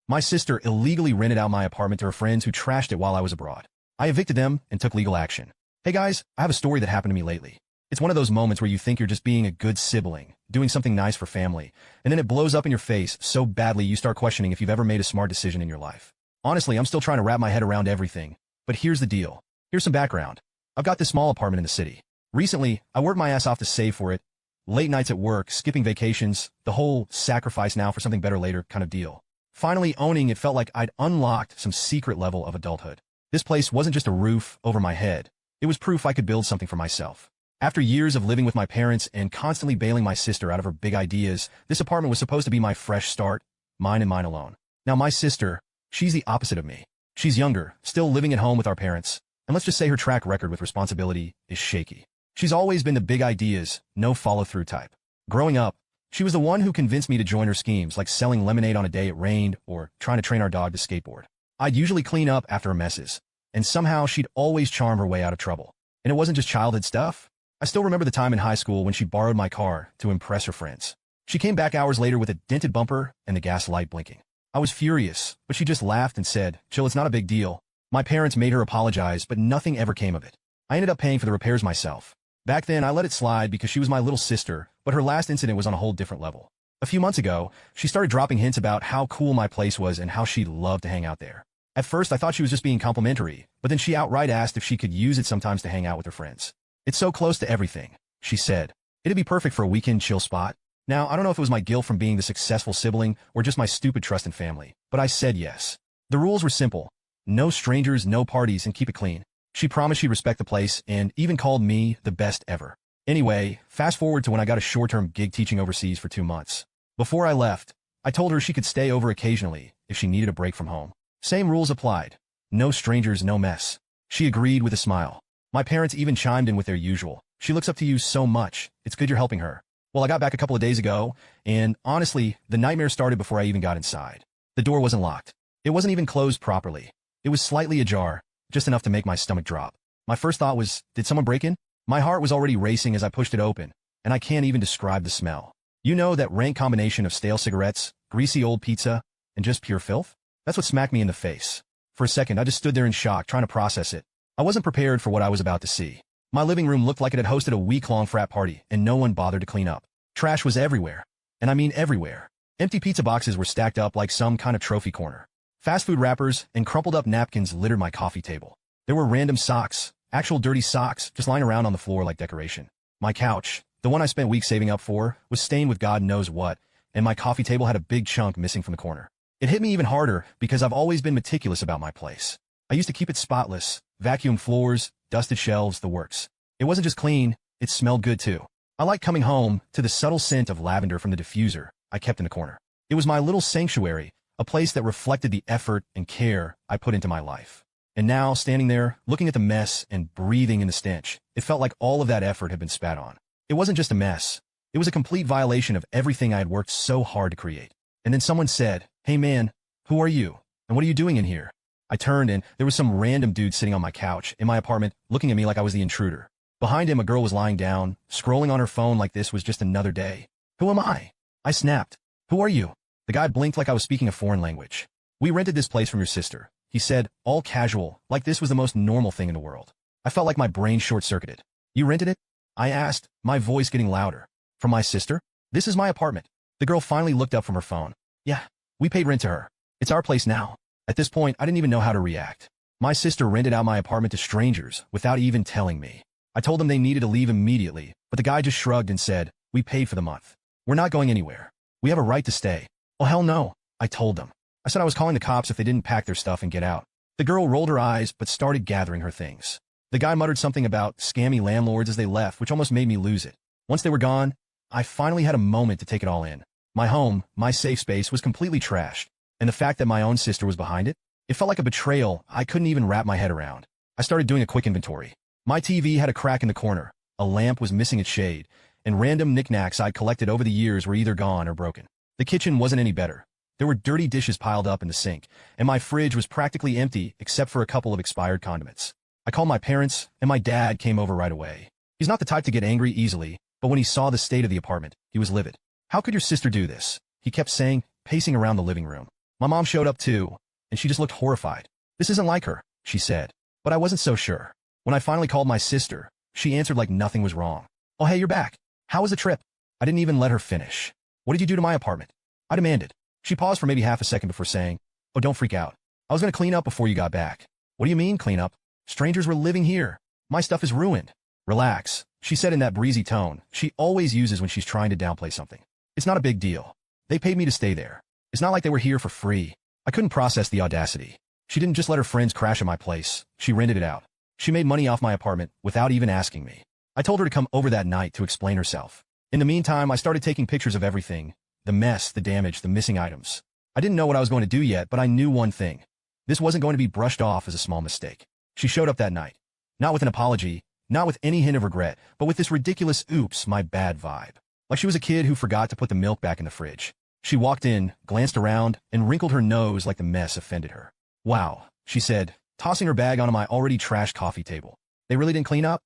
My sister illegally rented out my apartment to her friends who trashed it while I was abroad. I evicted them and took legal action. Hey guys, I have a story that happened to me lately. It's one of those moments where you think you're just being a good sibling, doing something nice for family, and then it blows up in your face so badly you start questioning if you've ever made a smart decision in your life. Honestly, I'm still trying to wrap my head around everything, but here's the deal. Here's some background. I've got this small apartment in the city. Recently, I worked my ass off to save for it. Late nights at work, skipping vacations, the whole sacrifice now for something better later kind of deal. Finally owning it felt like I'd unlocked some secret level of adulthood. This place wasn't just a roof over my head. It was proof I could build something for myself. After years of living with my parents and constantly bailing my sister out of her big ideas, this apartment was supposed to be my fresh start, mine and mine alone. Now my sister, she's the opposite of me. She's younger, still living at home with our parents, and let's just say her track record with responsibility is shaky. She's always been the big ideas, no follow-through type. Growing up, she was the one who convinced me to join her schemes like selling lemonade on a day it rained or trying to train our dog to skateboard. I'd usually clean up after her messes, and somehow she'd always charm her way out of trouble. And it wasn't just childhood stuff. I still remember the time in high school when she borrowed my car to impress her friends. She came back hours later with a dented bumper and the gas light blinking. I was furious, but she just laughed and said, "Chill, it's not a big deal." My parents made her apologize, but nothing ever came of it. I ended up paying for the repairs myself. Back then, I let it slide because she was my little sister, but her last incident was on a whole different level. A few months ago, she started dropping hints about how cool my place was and how she'd love to hang out there. At first, I thought she was just being complimentary, but then she outright asked if she could use it sometimes to hang out with her friends. "It's so close to everything," she said. "It'd be perfect for a weekend chill spot." Now, I don't know if it was my guilt from being the successful sibling or just my stupid trust in family, but I said yes. The rules were simple. No strangers, no parties, and keep it clean. She promised she'd respect the place and even called me the best ever. Anyway, fast forward to when I got a short-term gig teaching overseas for 2 months. Before I left, I told her she could stay over occasionally if she needed a break from home. Same rules applied. No strangers, no mess. She agreed with a smile. My parents even chimed in with their usual. "She looks up to you so much. It's good you're helping her." Well, I got back a couple of days ago, and honestly, the nightmare started before I even got inside. The door wasn't locked. It wasn't even closed properly. It was slightly ajar, just enough to make my stomach drop. My first thought was, did someone break in? My heart was already racing as I pushed it open, and I can't even describe the smell. You know that rank combination of stale cigarettes, greasy old pizza, and just pure filth? That's what smacked me in the face. For a second, I just stood there in shock, trying to process it. I wasn't prepared for what I was about to see. My living room looked like it had hosted a week-long frat party, and no one bothered to clean up. Trash was everywhere. And I mean everywhere. Empty pizza boxes were stacked up like some kind of trophy corner. Fast food wrappers and crumpled-up napkins littered my coffee table. There were random socks, actual dirty socks, just lying around on the floor like decoration. My couch, the one I spent weeks saving up for, was stained with God knows what, and my coffee table had a big chunk missing from the corner. It hit me even harder because I've always been meticulous about my place. I used to keep it spotless, vacuumed floors, dusted shelves, the works. It wasn't just clean, it smelled good too. I liked coming home to the subtle scent of lavender from the diffuser I kept in the corner. It was my little sanctuary, a place that reflected the effort and care I put into my life. And now, standing there, looking at the mess and breathing in the stench, it felt like all of that effort had been spat on. It wasn't just a mess. It was a complete violation of everything I had worked so hard to create. And then someone said, "Hey man, who are you? And what are you doing in here?" I turned and there was some random dude sitting on my couch in my apartment looking at me like I was the intruder. Behind him, a girl was lying down, scrolling on her phone like this was just another day. "Who am I?" I snapped. "Who are you?" The guy blinked like I was speaking a foreign language. "We rented this place from your sister," he said, all casual, like this was the most normal thing in the world. I felt like my brain short-circuited. "You rented it?" I asked, my voice getting louder. "From my sister? This is my apartment." The girl finally looked up from her phone. "Yeah, we paid rent to her. It's our place now." At this point, I didn't even know how to react. My sister rented out my apartment to strangers without even telling me. I told them they needed to leave immediately, but the guy just shrugged and said, "We paid for the month. We're not going anywhere. We have a right to stay." "Oh, hell no," I told them. I said I was calling the cops if they didn't pack their stuff and get out. The girl rolled her eyes but started gathering her things. The guy muttered something about scammy landlords as they left, which almost made me lose it. Once they were gone, I finally had a moment to take it all in. My home, my safe space, was completely trashed, and the fact that my own sister was behind it, it felt like a betrayal I couldn't even wrap my head around. I started doing a quick inventory. My TV had a crack in the corner, a lamp was missing its shade, and random knickknacks I'd collected over the years were either gone or broken. The kitchen wasn't any better. There were dirty dishes piled up in the sink, and my fridge was practically empty except for a couple of expired condiments. I called my parents, and my dad came over right away. He's not the type to get angry easily, but when he saw the state of the apartment, he was livid. "How could your sister do this?" he kept saying, pacing around the living room. My mom showed up too, and she just looked horrified. This isn't like her, she said. But I wasn't so sure. When I finally called my sister, she answered like nothing was wrong. Oh hey, you're back. How was the trip? I didn't even let her finish. What did you do to my apartment? I demanded. She paused for maybe half a second before saying, oh, don't freak out. I was going to clean up before you got back. What do you mean, clean up? Strangers were living here. My stuff is ruined. Relax, she said in that breezy tone she always uses when she's trying to downplay something. It's not a big deal. They paid me to stay there. It's not like they were here for free. I couldn't process the audacity. She didn't just let her friends crash at my place. She rented it out. She made money off my apartment without even asking me. I told her to come over that night to explain herself. In the meantime, I started taking pictures of everything. The mess, the damage, the missing items. I didn't know what I was going to do yet, but I knew one thing. This wasn't going to be brushed off as a small mistake. She showed up that night. Not with an apology, not with any hint of regret, but with this ridiculous oops, my bad vibe. Like she was a kid who forgot to put the milk back in the fridge. She walked in, glanced around, and wrinkled her nose like the mess offended her. Wow, she said, tossing her bag onto my already trashed coffee table. They really didn't clean up?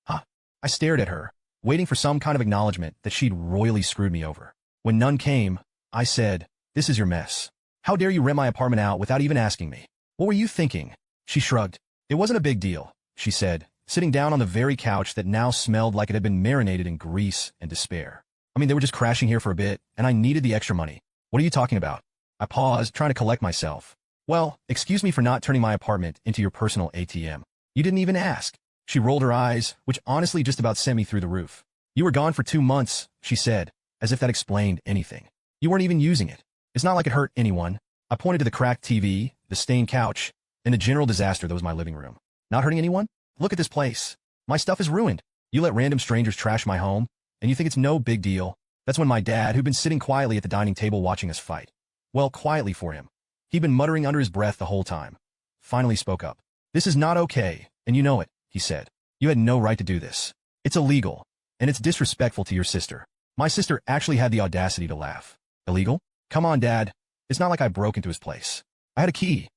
Huh. I stared at her, waiting for some kind of acknowledgement that she'd royally screwed me over. When none came, I said, this is your mess. How dare you rent my apartment out without even asking me? What were you thinking? She shrugged. It wasn't a big deal, she said, sitting down on the very couch that now smelled like it had been marinated in grease and despair. I mean, they were just crashing here for a bit, and I needed the extra money. What are you talking about? I paused, trying to collect myself. Well, excuse me for not turning my apartment into your personal ATM. You didn't even ask. She rolled her eyes, which honestly just about sent me through the roof. You were gone for 2 months, she said, as if that explained anything. You weren't even using it. It's not like it hurt anyone. I pointed to the cracked TV, the stained couch, and the general disaster that was my living room. Not hurting anyone? Look at this place. My stuff is ruined. You let random strangers trash my home, and you think it's no big deal. That's when my dad, who'd been sitting quietly at the dining table watching us fight. Well, quietly for him. He'd been muttering under his breath the whole time. Finally spoke up. This is not okay, and you know it, he said. You had no right to do this. It's illegal, and it's disrespectful to your sister. My sister actually had the audacity to laugh. Illegal? Come on, Dad. It's not like I broke into his place. I had a key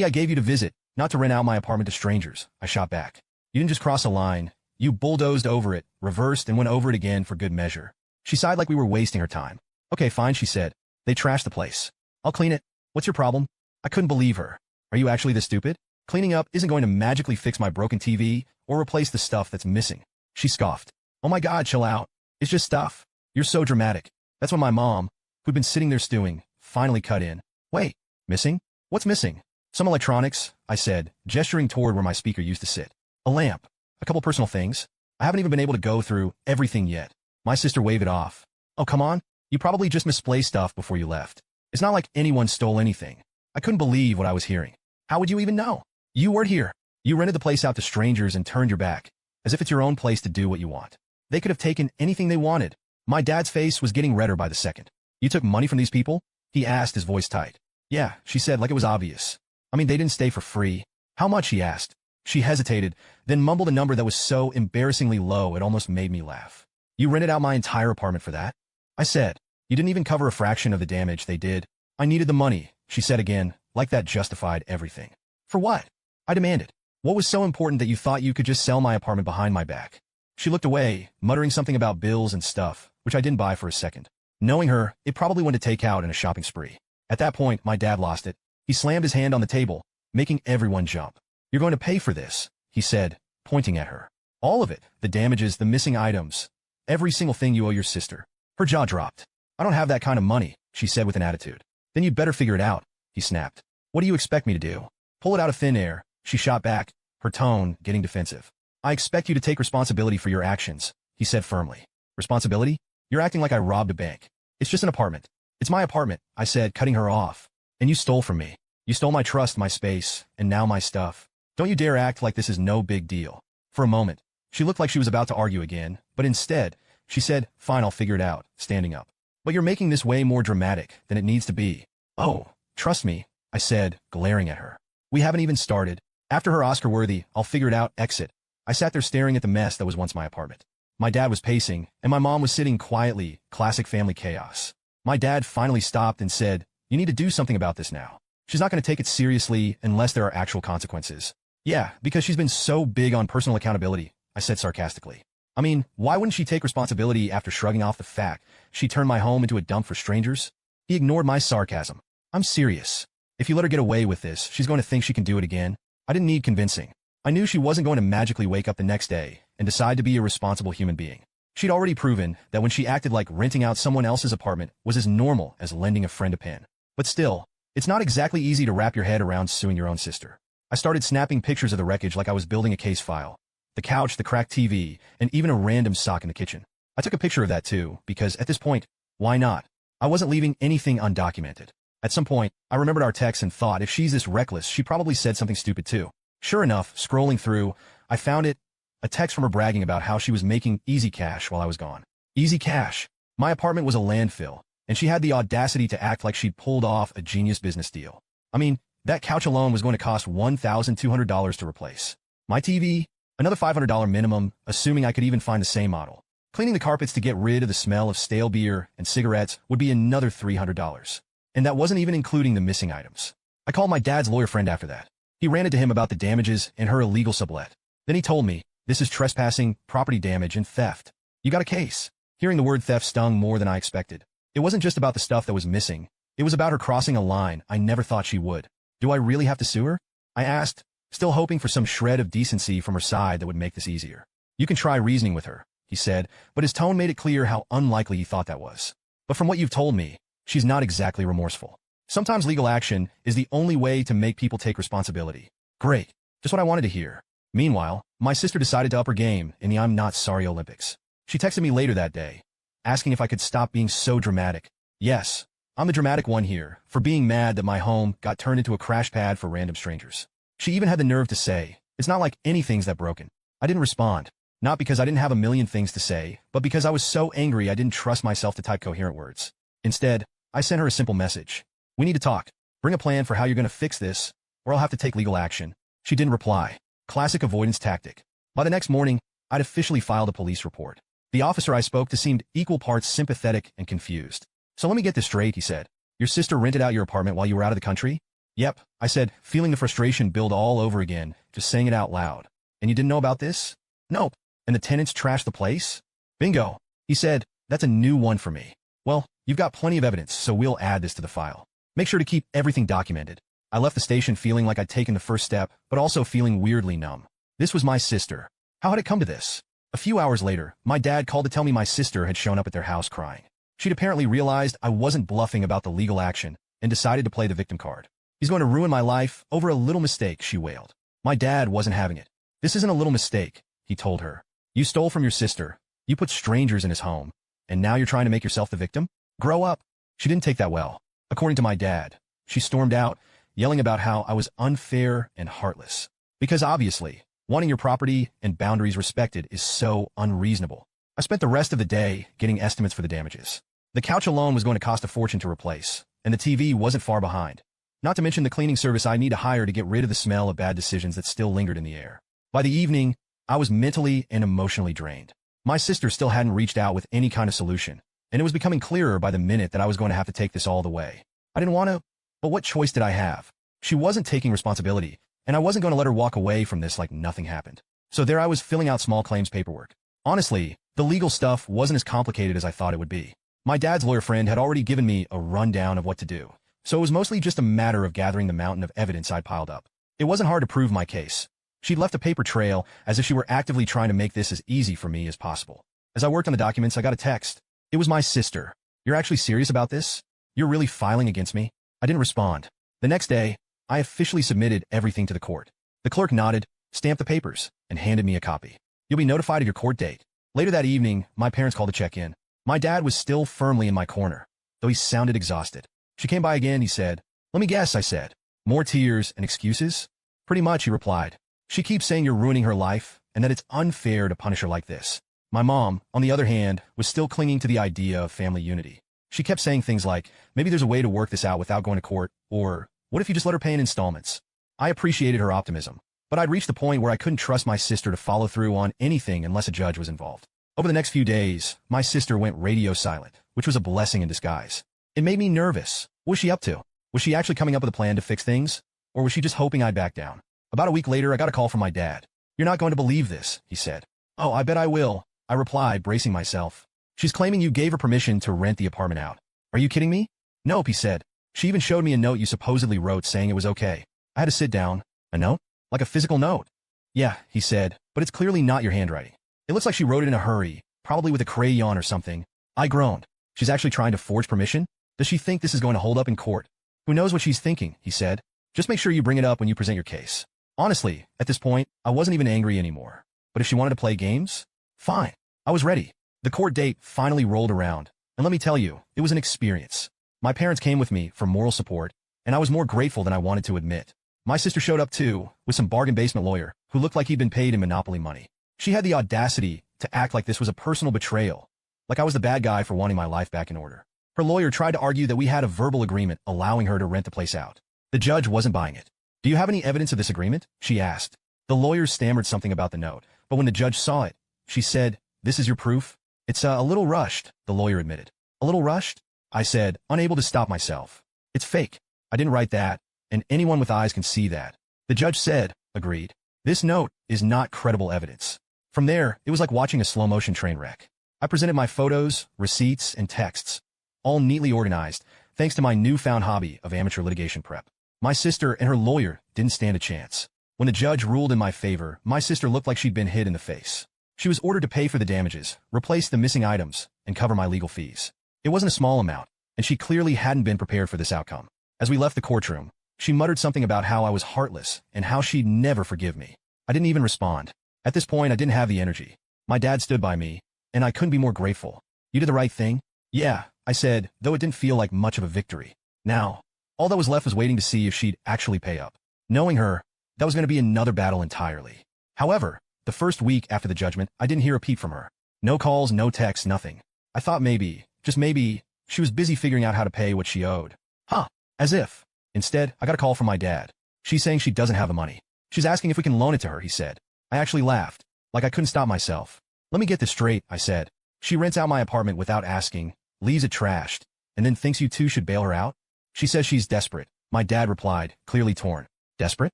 I gave you to visit, not to rent out my apartment to strangers, I shot back. You didn't just cross a line. You bulldozed over it, reversed, and went over it again for good measure. She sighed like we were wasting her time. Okay, fine, she said. They trashed the place. I'll clean it. What's your problem? I couldn't believe her. Are you actually this stupid? Cleaning up isn't going to magically fix my broken TV or replace the stuff that's missing. She scoffed. Oh my God, chill out. It's just stuff. You're so dramatic. That's when my mom, who'd been sitting there stewing, finally cut in. Wait, missing? What's missing? Some electronics, I said, gesturing toward where my speaker used to sit. A lamp. A couple personal things. I haven't even been able to go through everything yet. My sister waved it off. Oh, come on. You probably just misplaced stuff before you left. It's not like anyone stole anything. I couldn't believe what I was hearing. How would you even know? You weren't here. You rented the place out to strangers and turned your back, as if it's your own place to do what you want. They could have taken anything they wanted. My dad's face was getting redder by the second. You took money from these people? He asked, his voice tight. Yeah, she said like it was obvious. I mean, they didn't stay for free. How much, he asked. She hesitated, then mumbled a number that was so embarrassingly low it almost made me laugh. You rented out my entire apartment for that? I said. You didn't even cover a fraction of the damage they did. I needed the money, she said again, like that justified everything. For what? I demanded. What was so important that you thought you could just sell my apartment behind my back? She looked away, muttering something about bills and stuff, which I didn't buy for a second. Knowing her, it probably went to take out in a shopping spree. At that point, my dad lost it. He slammed his hand on the table, making everyone jump. You're going to pay for this, he said, pointing at her. All of it, the damages, the missing items, every single thing you owe your sister. Her jaw dropped. I don't have that kind of money, she said with an attitude. Then you'd better figure it out, he snapped. What do you expect me to do? Pull it out of thin air, she shot back, her tone getting defensive. I expect you to take responsibility for your actions, he said firmly. Responsibility? You're acting like I robbed a bank. It's just an apartment. It's my apartment, I said, cutting her off. And you stole from me. You stole my trust, my space, and now my stuff. Don't you dare act like this is no big deal. For a moment, she looked like she was about to argue again, but instead, she said, fine, I'll figure it out, standing up. But you're making this way more dramatic than it needs to be. Oh, trust me, I said, glaring at her. We haven't even started. After her Oscar-worthy, I'll figure it out, exit. I sat there staring at the mess that was once my apartment. My dad was pacing, and my mom was sitting quietly, classic family chaos. My dad finally stopped and said, you need to do something about this now. She's not going to take it seriously unless there are actual consequences. Yeah, because she's been so big on personal accountability, I said sarcastically. I mean, why wouldn't she take responsibility after shrugging off the fact she turned my home into a dump for strangers? He ignored my sarcasm. I'm serious. If you let her get away with this, she's going to think she can do it again. I didn't need convincing. I knew she wasn't going to magically wake up the next day and decide to be a responsible human being. She'd already proven that when she acted like renting out someone else's apartment was as normal as lending a friend a pen. But still, it's not exactly easy to wrap your head around suing your own sister. I started snapping pictures of the wreckage like I was building a case file. The couch, the cracked TV, and even a random sock in the kitchen. I took a picture of that too, because at this point, why not? I wasn't leaving anything undocumented. At some point, I remembered our text and thought if she's this reckless, she probably said something stupid too. Sure enough, scrolling through, I found it, a text from her bragging about how she was making easy cash while I was gone. Easy cash. My apartment was a landfill, and she had the audacity to act like she'd pulled off a genius business deal. I mean, that couch alone was going to cost $1,200 to replace. My TV, another $500 minimum, assuming I could even find the same model. Cleaning the carpets to get rid of the smell of stale beer and cigarettes would be another $300. And that wasn't even including the missing items. I called my dad's lawyer friend after that. He ranted to him about the damages and her illegal sublet. Then he told me, this is trespassing, property damage, and theft. You got a case. Hearing the word theft stung more than I expected. It wasn't just about the stuff that was missing. It was about her crossing a line I never thought she would. Do I really have to sue her? I asked, still hoping for some shred of decency from her side that would make this easier. You can try reasoning with her, he said, but his tone made it clear how unlikely he thought that was. But from what you've told me, she's not exactly remorseful. Sometimes legal action is the only way to make people take responsibility. Great. Just what I wanted to hear. Meanwhile, my sister decided to up her game in the I'm Not Sorry Olympics. She texted me later that day, asking if I could stop being so dramatic. Yes, I'm the dramatic one here, for being mad that my home got turned into a crash pad for random strangers. She even had the nerve to say, it's not like anything's that broken. I didn't respond, not because I didn't have a million things to say, but because I was so angry I didn't trust myself to type coherent words. Instead, I sent her a simple message. We need to talk. Bring a plan for how you're going to fix this, or I'll have to take legal action. She didn't reply. Classic avoidance tactic. By the next morning, I'd officially filed a police report. The officer I spoke to seemed equal parts sympathetic and confused. So let me get this straight, he said. Your sister rented out your apartment while you were out of the country? Yep, I said, feeling the frustration build all over again, just saying it out loud. And you didn't know about this? Nope. And the tenants trashed the place? Bingo. He said, that's a new one for me. Well, you've got plenty of evidence, so we'll add this to the file. Make sure to keep everything documented. I left the station feeling like I'd taken the first step, but also feeling weirdly numb. This was my sister. How had it come to this? A few hours later, my dad called to tell me my sister had shown up at their house crying. She'd apparently realized I wasn't bluffing about the legal action and decided to play the victim card. He's going to ruin my life over a little mistake, she wailed. My dad wasn't having it. This isn't a little mistake, he told her. You stole from your sister. You put strangers in his home. And now you're trying to make yourself the victim? Grow up. She didn't take that well. According to my dad, she stormed out, yelling about how I was unfair and heartless. Because obviously, wanting your property and boundaries respected is so unreasonable. I spent the rest of the day getting estimates for the damages. The couch alone was going to cost a fortune to replace, and the TV wasn't far behind. Not to mention the cleaning service I need to hire to get rid of the smell of bad decisions that still lingered in the air. By the evening, I was mentally and emotionally drained. My sister still hadn't reached out with any kind of solution, and it was becoming clearer by the minute that I was going to have to take this all the way. I didn't want to, but what choice did I have? She wasn't taking responsibility, and I wasn't going to let her walk away from this like nothing happened. So there I was filling out small claims paperwork. Honestly, the legal stuff wasn't as complicated as I thought it would be. My dad's lawyer friend had already given me a rundown of what to do, so it was mostly just a matter of gathering the mountain of evidence I'd piled up. It wasn't hard to prove my case. She'd left a paper trail as if she were actively trying to make this as easy for me as possible. As I worked on the documents, I got a text. It was my sister. You're actually serious about this? You're really filing against me? I didn't respond. The next day, I officially submitted everything to the court. The clerk nodded, stamped the papers, and handed me a copy. You'll be notified of your court date. Later that evening, my parents called to check in. My dad was still firmly in my corner, though he sounded exhausted. She came by again, he said. Let me guess, I said. More tears and excuses? Pretty much, he replied. She keeps saying you're ruining her life, and that it's unfair to punish her like this. My mom, on the other hand, was still clinging to the idea of family unity. She kept saying things like, maybe there's a way to work this out without going to court, or, what if you just let her pay in installments? I appreciated her optimism, but I'd reached the point where I couldn't trust my sister to follow through on anything unless a judge was involved. Over the next few days, my sister went radio silent, which was a blessing in disguise. It made me nervous. What was she up to? Was she actually coming up with a plan to fix things? Or was she just hoping I'd back down? About a week later, I got a call from my dad. You're not going to believe this, he said. Oh, I bet I will, I replied, bracing myself. She's claiming you gave her permission to rent the apartment out. Are you kidding me? Nope, he said. She even showed me a note you supposedly wrote saying it was okay. I had to sit down. A note? Like a physical note? Yeah, he said, but it's clearly not your handwriting. It looks like she wrote it in a hurry, probably with a crayon or something. I groaned. She's actually trying to forge permission? Does she think this is going to hold up in court? Who knows what she's thinking, he said. Just make sure you bring it up when you present your case. Honestly, at this point, I wasn't even angry anymore. But if she wanted to play games, fine. I was ready. The court date finally rolled around, and let me tell you, it was an experience. My parents came with me for moral support, and I was more grateful than I wanted to admit. My sister showed up too, with some bargain basement lawyer, who looked like he'd been paid in Monopoly money. She had the audacity to act like this was a personal betrayal, like I was the bad guy for wanting my life back in order. Her lawyer tried to argue that we had a verbal agreement allowing her to rent the place out. The judge wasn't buying it. Do you have any evidence of this agreement? She asked. The lawyer stammered something about the note, but when the judge saw it, she said, "This is your proof?" It's a little rushed, the lawyer admitted. A little rushed? I said, unable to stop myself. It's fake. I didn't write that, and anyone with eyes can see that. The judge said, agreed. This note is not credible evidence. From there, it was like watching a slow-motion train wreck. I presented my photos, receipts, and texts, all neatly organized, thanks to my newfound hobby of amateur litigation prep. My sister and her lawyer didn't stand a chance. When the judge ruled in my favor, my sister looked like she'd been hit in the face. She was ordered to pay for the damages, replace the missing items, and cover my legal fees. It wasn't a small amount, and she clearly hadn't been prepared for this outcome. As we left the courtroom, she muttered something about how I was heartless and how she'd never forgive me. I didn't even respond. At this point, I didn't have the energy. My dad stood by me, and I couldn't be more grateful. You did the right thing? Yeah, I said, though it didn't feel like much of a victory. Now, all that was left was waiting to see if she'd actually pay up. Knowing her, that was going to be another battle entirely. However, the first week after the judgment, I didn't hear a peep from her. No calls, no texts, nothing. I thought maybe, just maybe, she was busy figuring out how to pay what she owed. Huh, as if. Instead, I got a call from my dad. She's saying she doesn't have the money. She's asking if we can loan it to her, he said. I actually laughed, like I couldn't stop myself. Let me get this straight, I said. She rents out my apartment without asking, leaves it trashed, and then thinks you two should bail her out? She says she's desperate. My dad replied, clearly torn. Desperate?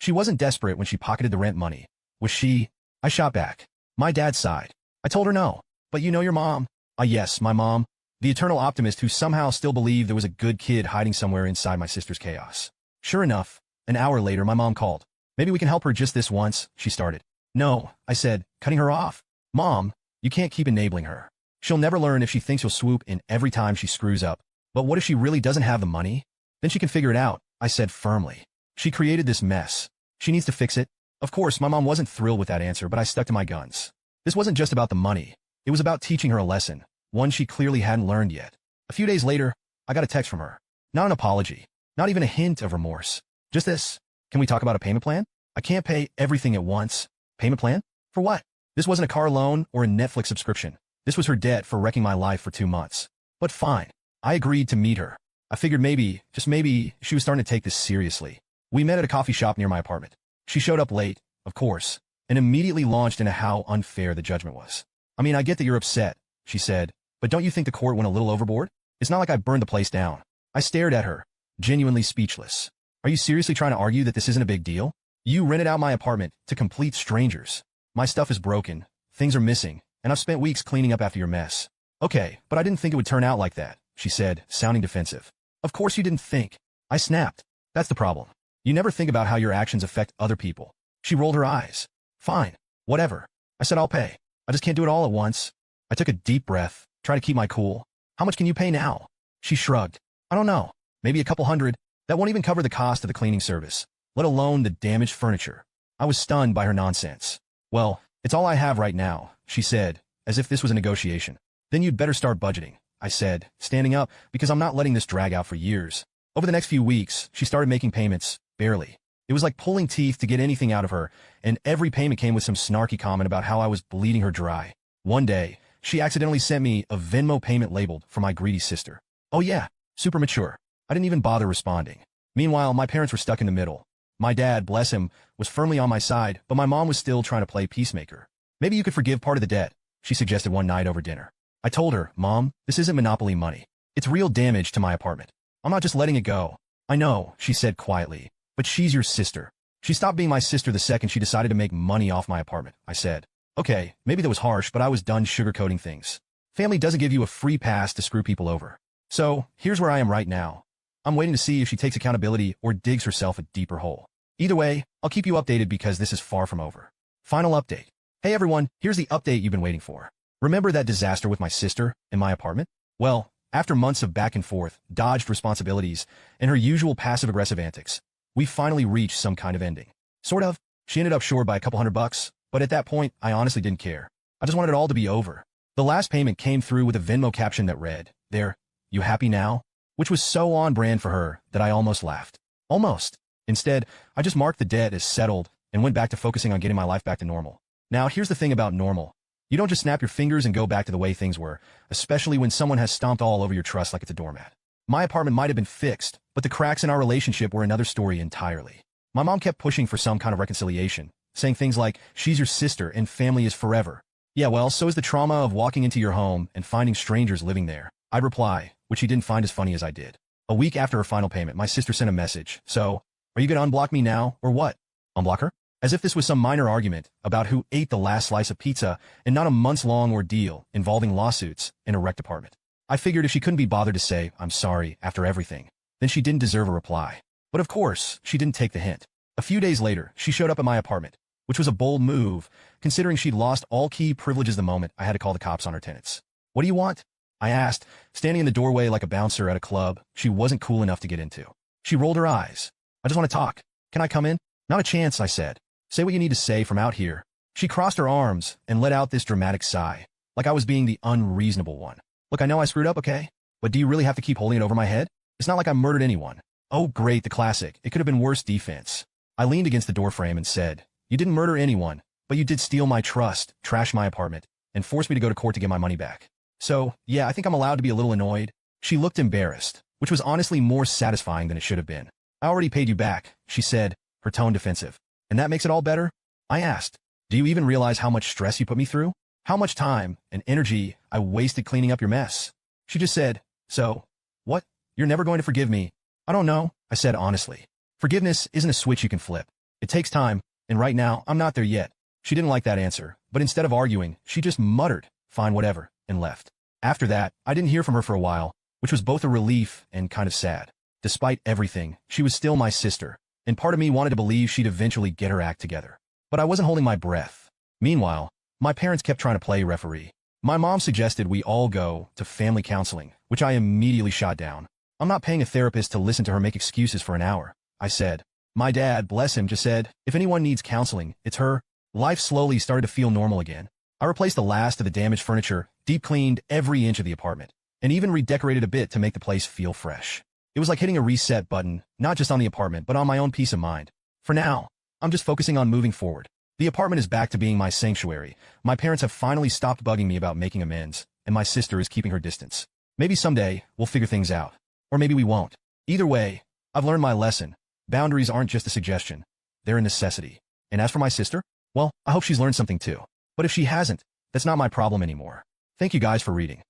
She wasn't desperate when she pocketed the rent money. Was she? I shot back. My dad sighed. I told her no. But you know your mom. Yes, my mom. The eternal optimist who somehow still believed there was a good kid hiding somewhere inside my sister's chaos. Sure enough, an hour later my mom called. Maybe we can help her just this once, she started. No, I said, cutting her off. Mom, you can't keep enabling her. She'll never learn if she thinks you'll swoop in every time she screws up. But what if she really doesn't have the money? Then she can figure it out, I said firmly. She created this mess. She needs to fix it. Of course, my mom wasn't thrilled with that answer, but I stuck to my guns. This wasn't just about the money. It was about teaching her a lesson, one she clearly hadn't learned yet. A few days later, I got a text from her. Not an apology. Not even a hint of remorse. Just this. Can we talk about a payment plan? I can't pay everything at once. Payment plan? For what? This wasn't a car loan or a Netflix subscription. This was her debt for wrecking my life for 2 months. But fine. I agreed to meet her. I figured maybe, just maybe, she was starting to take this seriously. We met at a coffee shop near my apartment. She showed up late, of course, and immediately launched into how unfair the judgment was. I mean, I get that you're upset, she said, but don't you think the court went a little overboard? It's not like I burned the place down. I stared at her, genuinely speechless. Are you seriously trying to argue that this isn't a big deal? You rented out my apartment to complete strangers. My stuff is broken, things are missing, and I've spent weeks cleaning up after your mess. Okay, but I didn't think it would turn out like that, she said, sounding defensive. Of course you didn't think. I snapped. That's the problem. You never think about how your actions affect other people. She rolled her eyes. Fine. Whatever. I said I'll pay. I just can't do it all at once. I took a deep breath, trying to keep my cool. How much can you pay now? She shrugged. I don't know. Maybe a couple hundred. That won't even cover the cost of the cleaning service, let alone the damaged furniture. I was stunned by her nonsense. Well, it's all I have right now, she said, as if this was a negotiation. Then you'd better start budgeting, I said, standing up, because I'm not letting this drag out for years. Over the next few weeks, she started making payments, barely. It was like pulling teeth to get anything out of her, and every payment came with some snarky comment about how I was bleeding her dry. One day, she accidentally sent me a Venmo payment labeled for my greedy sister. Oh yeah, super mature. I didn't even bother responding. Meanwhile, my parents were stuck in the middle. My dad, bless him, was firmly on my side, but my mom was still trying to play peacemaker. Maybe you could forgive part of the debt, she suggested one night over dinner. I told her, Mom, this isn't Monopoly money. It's real damage to my apartment. I'm not just letting it go. I know, she said quietly, but she's your sister. She stopped being my sister the second she decided to make money off my apartment, I said. Okay, maybe that was harsh, but I was done sugarcoating things. Family doesn't give you a free pass to screw people over. So, here's where I am right now. I'm waiting to see if she takes accountability or digs herself a deeper hole. Either way, I'll keep you updated because this is far from over. Final update. Hey everyone, here's the update you've been waiting for. Remember that disaster with my sister in my apartment? Well, after months of back and forth, dodged responsibilities, and her usual passive-aggressive antics, we finally reached some kind of ending. Sort of. She ended up short by a couple $100, but at that point, I honestly didn't care. I just wanted it all to be over. The last payment came through with a Venmo caption that read, "There, you happy now?" Which was so on brand for her that I almost laughed. Almost. Instead, I just marked the debt as settled and went back to focusing on getting my life back to normal. Now, here's the thing about normal. You don't just snap your fingers and go back to the way things were, especially when someone has stomped all over your trust like it's a doormat. My apartment might have been fixed, but the cracks in our relationship were another story entirely. My mom kept pushing for some kind of reconciliation, saying things like, "She's your sister and family is forever." Yeah, well, so is the trauma of walking into your home and finding strangers living there. I'd reply, which she didn't find as funny as I did. A week after her final payment, my sister sent a message. "So, are you going to unblock me now, or what?" Unblock her? As if this was some minor argument about who ate the last slice of pizza and not a months-long ordeal involving lawsuits in a wrecked apartment. I figured if she couldn't be bothered to say, "I'm sorry," after everything, then she didn't deserve a reply. But of course, she didn't take the hint. A few days later, she showed up at my apartment, which was a bold move, considering she'd lost all key privileges the moment I had to call the cops on her tenants. "What do you want?" I asked, standing in the doorway like a bouncer at a club she wasn't cool enough to get into. She rolled her eyes. "I just want to talk. Can I come in?" "Not a chance," I said. "Say what you need to say from out here." She crossed her arms and let out this dramatic sigh, like I was being the unreasonable one. "Look, I know I screwed up, okay? But do you really have to keep holding it over my head? It's not like I murdered anyone." "Oh, great, the classic. It could have been worse defense." I leaned against the doorframe and said, "You didn't murder anyone, but you did steal my trust, trash my apartment, and force me to go to court to get my money back. So, yeah, I think I'm allowed to be a little annoyed." She looked embarrassed, which was honestly more satisfying than it should have been. "I already paid you back," she said, her tone defensive. "And that makes it all better?" I asked, "Do you even realize how much stress you put me through? How much time and energy I wasted cleaning up your mess?" She just said, "So, what? You're never going to forgive me?" "I don't know," I said honestly. "Forgiveness isn't a switch you can flip. It takes time, and right now, I'm not there yet." She didn't like that answer, but instead of arguing, she just muttered, "Fine, whatever," and left. After that, I didn't hear from her for a while, which was both a relief and kind of sad. Despite everything, she was still my sister, and part of me wanted to believe she'd eventually get her act together. But I wasn't holding my breath. Meanwhile, my parents kept trying to play referee. My mom suggested we all go to family counseling, which I immediately shot down. "I'm not paying a therapist to listen to her make excuses for an hour," I said. My dad, bless him, just said, "If anyone needs counseling, it's her." Life slowly started to feel normal again. I replaced the last of the damaged furniture, deep cleaned every inch of the apartment, and even redecorated a bit to make the place feel fresh. It was like hitting a reset button, not just on the apartment, but on my own peace of mind. For now, I'm just focusing on moving forward. The apartment is back to being my sanctuary. My parents have finally stopped bugging me about making amends, and my sister is keeping her distance. Maybe someday, we'll figure things out. Or maybe we won't. Either way, I've learned my lesson. Boundaries aren't just a suggestion. They're a necessity. And as for my sister, well, I hope she's learned something too. But if she hasn't, that's not my problem anymore. Thank you guys for reading.